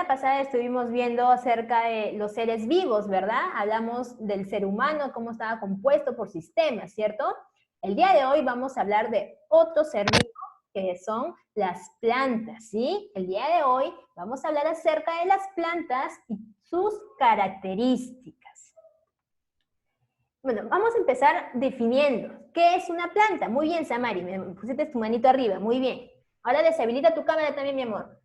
semana pasada estuvimos viendo acerca de los seres vivos, ¿verdad? Hablamos del ser humano, cómo estaba compuesto por sistemas, ¿cierto? El día de hoy vamos a hablar de otro ser vivo, que son las plantas, ¿sí? El día de hoy vamos a hablar acerca de las plantas y sus características. Bueno, vamos a empezar definiendo qué es una planta. Muy bien, Samari, me pusiste tu manito arriba, muy bien. Ahora deshabilita tu cámara también, mi amor.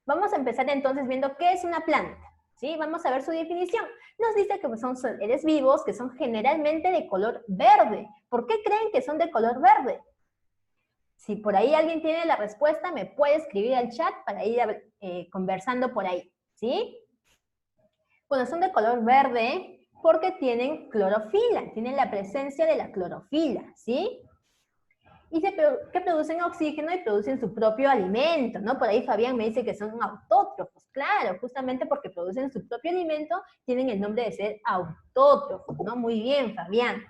Vamos a empezar entonces viendo qué es una planta, ¿sí? Vamos a ver su definición. Nos dice que son seres vivos que son generalmente de color verde. ¿Por qué creen que son de color verde? Si por ahí alguien tiene la respuesta, me puede escribir al chat para ir conversando por ahí, ¿sí? Bueno, son de color verde porque tienen clorofila, tienen la presencia de la clorofila, ¿sí? Y que producen oxígeno y producen su propio alimento, ¿no? Por ahí Fabián me dice que son autótrofos. Claro, justamente porque producen su propio alimento, tienen el nombre de ser autótrofos, ¿no? Muy bien, Fabián.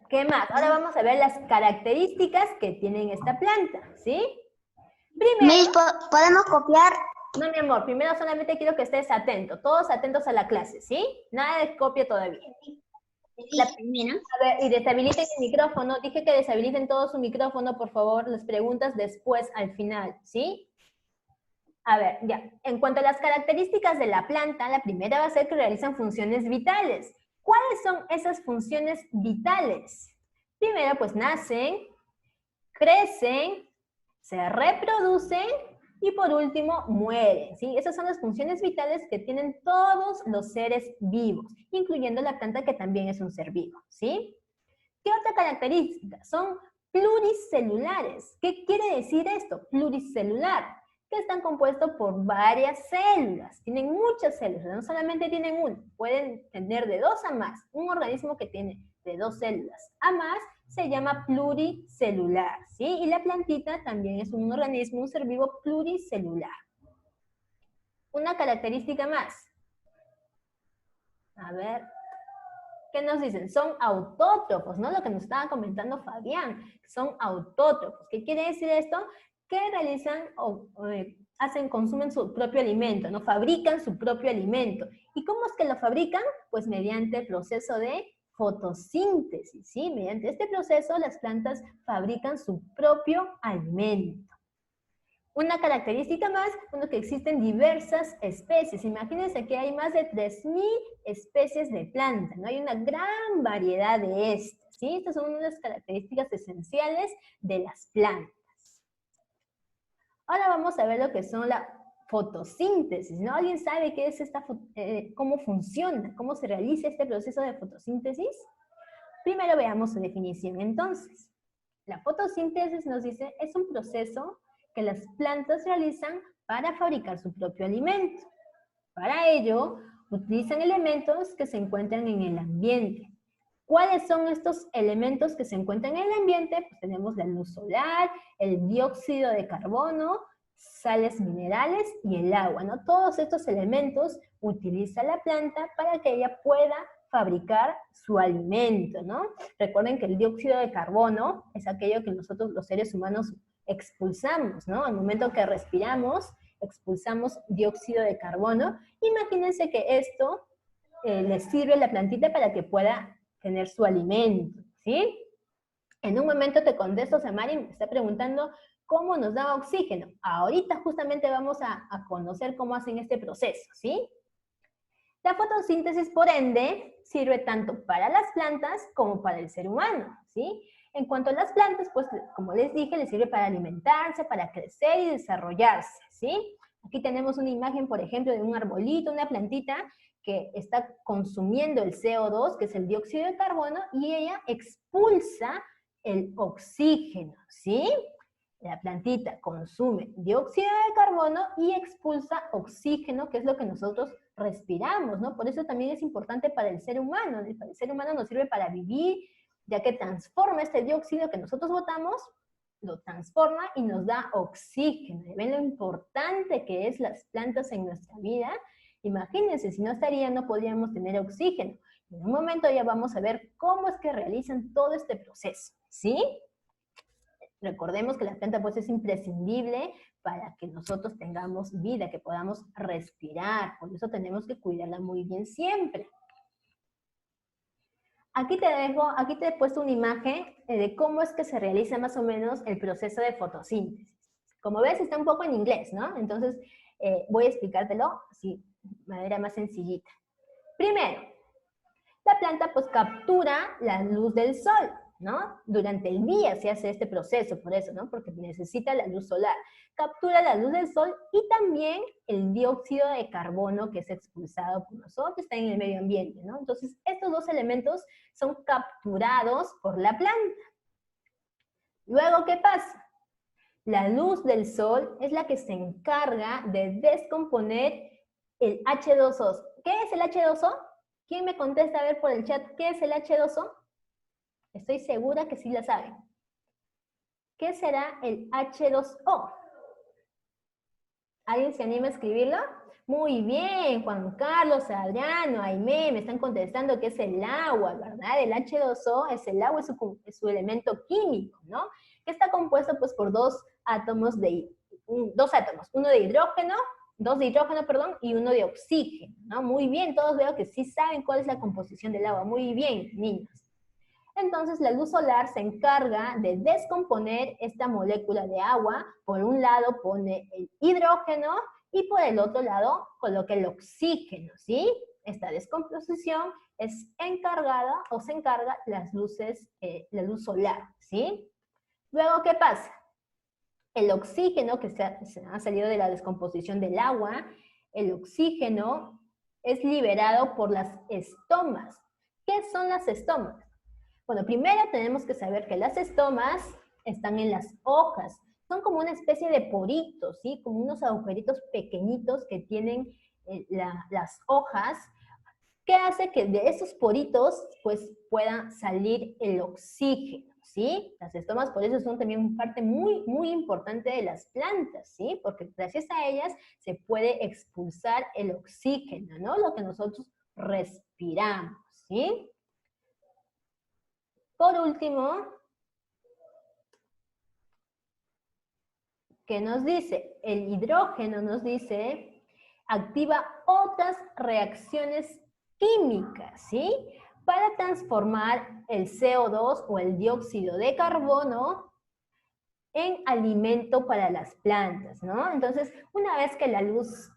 ¿Qué más? Ahora vamos a ver las características que tienen esta planta, ¿sí? Primero... ¿Podemos copiar? No, mi amor, primero solamente quiero que estés atento, todos atentos a la clase, ¿sí? Nada de copia todavía. A ver, y deshabiliten el micrófono. Dije que deshabiliten todo su micrófono, por favor. Las preguntas después, al final, ¿sí? A ver, ya. En cuanto a las características de la planta, la primera va a ser que realizan funciones vitales. ¿Cuáles son esas funciones vitales? Primero, pues nacen, crecen, se reproducen y por último mueren, ¿sí? Esas son las funciones vitales que tienen todos los seres vivos, incluyendo la planta que también es un ser vivo, ¿sí? ¿Qué otra característica? Son pluricelulares. ¿Qué quiere decir esto? Pluricelular, que están compuestos por varias células. Tienen muchas células, no solamente tienen una, pueden tener de 2 a más. Un organismo que tiene de 2 células a más se llama pluricelular, ¿sí? Y la plantita también es un organismo, un ser vivo pluricelular. Una característica más. A ver, ¿qué nos dicen? Son autótrofos, ¿no? Lo que nos estaba comentando Fabián, son autótrofos. ¿Qué quiere decir esto? Que realizan consumen su propio alimento, ¿no? Fabrican su propio alimento. ¿Y cómo es que lo fabrican? Pues mediante el proceso de fotosíntesis, ¿sí? Mediante este proceso las plantas fabrican su propio alimento. Una característica más, bueno, que existen diversas especies. Imagínense que hay más de 3.000 especies de plantas, ¿no? Hay una gran variedad de estas, ¿sí? Estas son unas características esenciales de las plantas. Ahora vamos a ver lo que son la fotosíntesis, ¿no? ¿Alguien sabe qué es cómo funciona, cómo se realiza este proceso de fotosíntesis? Primero veamos su definición, entonces. La fotosíntesis nos dice, es un proceso que las plantas realizan para fabricar su propio alimento. Para ello, utilizan elementos que se encuentran en el ambiente. ¿Cuáles son estos elementos que se encuentran en el ambiente? Pues tenemos la luz solar, el dióxido de carbono, sales minerales y el agua, ¿no? Todos estos elementos utiliza la planta para que ella pueda fabricar su alimento, ¿no? Recuerden que el dióxido de carbono es aquello que nosotros los seres humanos expulsamos, ¿no? Al momento que respiramos, expulsamos dióxido de carbono. Imagínense que esto le sirve a la plantita para que pueda tener su alimento, ¿sí? En un momento te contesto, Samari me está preguntando cómo nos da oxígeno. Ahorita justamente vamos a conocer cómo hacen este proceso, ¿sí? La fotosíntesis, por ende, sirve tanto para las plantas como para el ser humano, ¿sí? En cuanto a las plantas, pues, como les dije, les sirve para alimentarse, para crecer y desarrollarse, ¿sí? Aquí tenemos una imagen, por ejemplo, de un arbolito, una plantita, que está consumiendo el CO2, que es el dióxido de carbono, y ella expulsa el oxígeno, ¿sí? La plantita consume dióxido de carbono y expulsa oxígeno, que es lo que nosotros respiramos, ¿no? Por eso también es importante para el ser humano. Para el ser humano nos sirve para vivir, ya que transforma este dióxido que nosotros botamos, lo transforma y nos da oxígeno. ¿Ven lo importante que es las plantas en nuestra vida? Imagínense, si no estarían, no podríamos tener oxígeno. En un momento ya vamos a ver cómo es que realizan todo este proceso, ¿sí? Recordemos que la planta pues es imprescindible para que nosotros tengamos vida, que podamos respirar. Por eso tenemos que cuidarla muy bien siempre. Aquí te he puesto una imagen de cómo es que se realiza más o menos el proceso de fotosíntesis. Como ves, está un poco en inglés, ¿no? Entonces, voy a explicártelo así, de manera más sencillita. Primero, la planta pues captura la luz del sol, ¿no? Durante el día se hace este proceso, por eso, ¿no? Porque necesita la luz solar. Captura la luz del sol y también el dióxido de carbono que es expulsado por nosotros, está en el medio ambiente, ¿no? Entonces, estos dos elementos son capturados por la planta. Luego, ¿qué pasa? La luz del sol es la que se encarga de descomponer el H2O. ¿Qué es el H2O? ¿Quién me contesta a ver por el chat qué es el H2O? Estoy segura que sí la saben. ¿Qué será el H2O? ¿Alguien se anima a escribirlo? Muy bien, Juan Carlos, Adriano, Aimé, me están contestando que es el agua, ¿verdad? El H2O es el agua, es su elemento químico, ¿no? Que está compuesto pues por dos átomos, uno de hidrógeno, dos de hidrógeno, perdón, y uno de oxígeno, ¿no? Muy bien, todos veo que sí saben cuál es la composición del agua, muy bien, niños. Entonces la luz solar se encarga de descomponer esta molécula de agua. Por un lado pone el hidrógeno y por el otro lado coloca el oxígeno, ¿sí? Esta descomposición es encargada o se encarga la luz solar, ¿sí? Luego, ¿qué pasa? El oxígeno que se ha salido de la descomposición del agua, el oxígeno es liberado por las estomas. ¿Qué son las estomas? Bueno, primero tenemos que saber que las estomas están en las hojas. Son como una especie de poritos, ¿sí? Como unos agujeritos pequeñitos que tienen las hojas, que hace que de esos poritos pues pueda salir el oxígeno, ¿sí? Las estomas por eso son también parte muy, muy importante de las plantas, ¿sí? Porque gracias a ellas se puede expulsar el oxígeno, ¿no? Lo que nosotros respiramos, ¿sí? Por último, ¿qué nos dice? El hidrógeno nos dice, activa otras reacciones químicas, ¿sí? Para transformar el CO2 o el dióxido de carbono en alimento para las plantas, ¿no? Entonces, una vez que la luz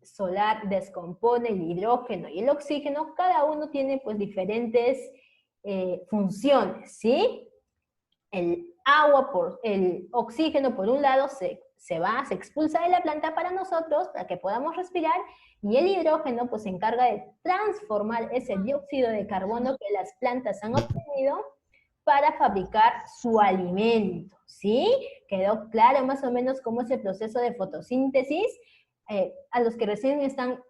solar descompone el hidrógeno y el oxígeno, cada uno tiene pues diferentes funciones, ¿sí? El oxígeno por un lado se expulsa de la planta para nosotros, para que podamos respirar, y el hidrógeno pues se encarga de transformar ese dióxido de carbono que las plantas han obtenido para fabricar su alimento, ¿sí? ¿Quedó claro más o menos cómo es el proceso de fotosíntesis? A los que recién están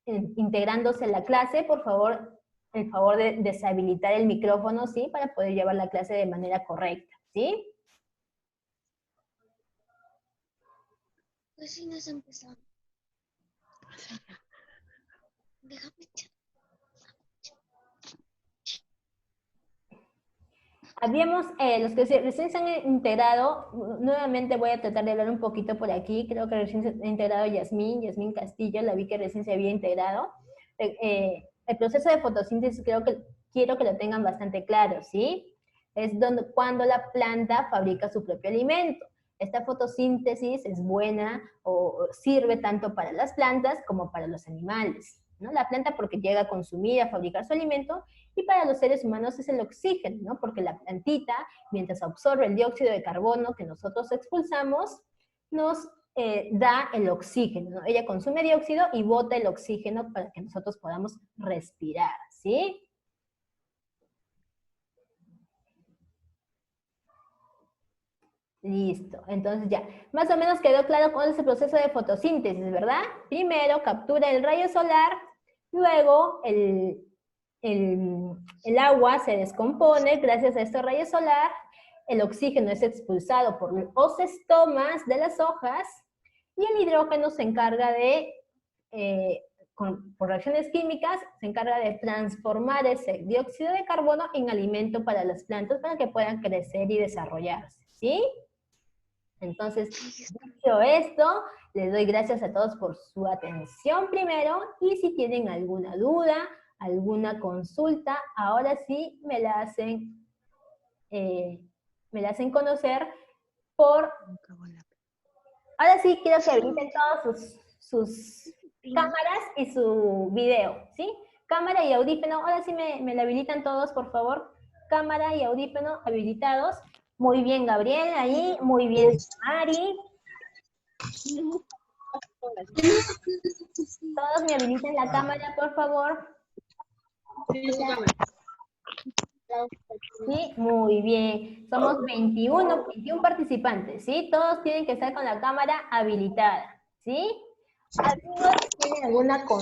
integrándose en la clase, por favor, el favor de deshabilitar el micrófono, ¿sí? Para poder llevar la clase de manera correcta, ¿sí? Pues sí, nos empezamos. Déjame echar. Los que recién se han integrado, nuevamente voy a tratar de hablar un poquito por aquí, creo que recién se ha integrado Yasmín Castillo, la vi que recién se había integrado. El proceso de fotosíntesis quiero que lo tengan bastante claro, ¿sí? Es cuando la planta fabrica su propio alimento. Esta fotosíntesis es buena o sirve tanto para las plantas como para los animales, ¿no? La planta porque llega a consumir, a fabricar su alimento, y para los seres humanos es el oxígeno, ¿no? Porque la plantita, mientras absorbe el dióxido de carbono que nosotros expulsamos, nos da el oxígeno, ¿no? Ella consume dióxido y bota el oxígeno para que nosotros podamos respirar, ¿sí? Listo, entonces ya, más o menos quedó claro cuál es el proceso de fotosíntesis, ¿verdad? Primero captura el rayo solar, luego el agua se descompone gracias a este rayo solar, el oxígeno es expulsado por los estomas de las hojas y el hidrógeno se encarga de, por reacciones químicas, se encarga de transformar ese dióxido de carbono en alimento para las plantas para que puedan crecer y desarrollarse, ¿sí? Entonces, dicho esto, les doy gracias a todos por su atención primero, y si tienen alguna duda, alguna consulta, ahora sí me la hacen conocer por... Ahora sí quiero que habiliten todos sus cámaras y su video, ¿sí? Cámara y audífono, ahora sí me la habilitan todos, por favor. Cámara y audífono habilitados. Muy bien, Gabriel, ahí. Muy bien, Mari. Todos me habilitan la cámara, por favor. Sí, muy bien. Somos 21 participantes, ¿sí? Todos tienen que estar con la cámara habilitada, ¿sí? ¿Algunos tienen alguna consulta?